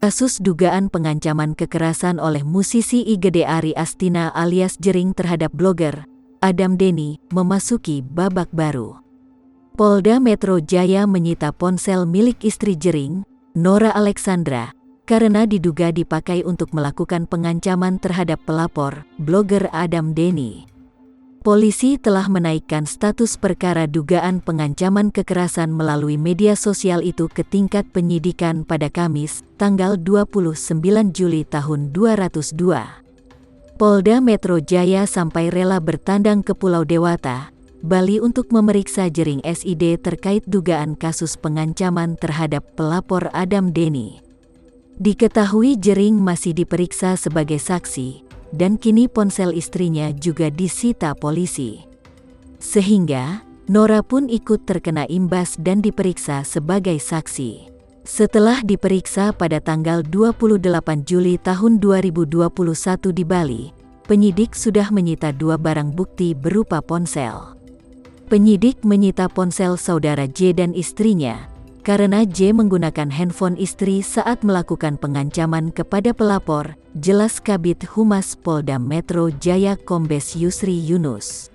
Kasus dugaan pengancaman kekerasan oleh musisi IGD Ari Astina alias Jering terhadap blogger Adam Denny memasuki babak baru. Polda Metro Jaya menyita ponsel milik istri Jering, Nora Alexandra, karena diduga dipakai untuk melakukan pengancaman terhadap pelapor, blogger Adam Denny. Polisi telah menaikkan status perkara dugaan pengancaman kekerasan melalui media sosial itu ke tingkat penyidikan pada Kamis, tanggal 29 Juli tahun 2002. Polda Metro Jaya sampai rela bertandang ke Pulau Dewata, Bali untuk memeriksa Jering SID terkait dugaan kasus pengancaman terhadap pelapor Adam Denny. Diketahui Jering masih diperiksa sebagai saksi, dan kini ponsel istrinya juga disita polisi. Sehingga, Nora pun ikut terkena imbas dan diperiksa sebagai saksi. Setelah diperiksa pada tanggal 28 Juli tahun 2021 di Bali, penyidik sudah menyita 2 barang bukti berupa ponsel. Penyidik menyita ponsel saudara J dan istrinya, karena J menggunakan handphone istri saat melakukan pengancaman kepada pelapor, jelas Kabid Humas Polda Metro Jaya Kombes Yusri Yunus.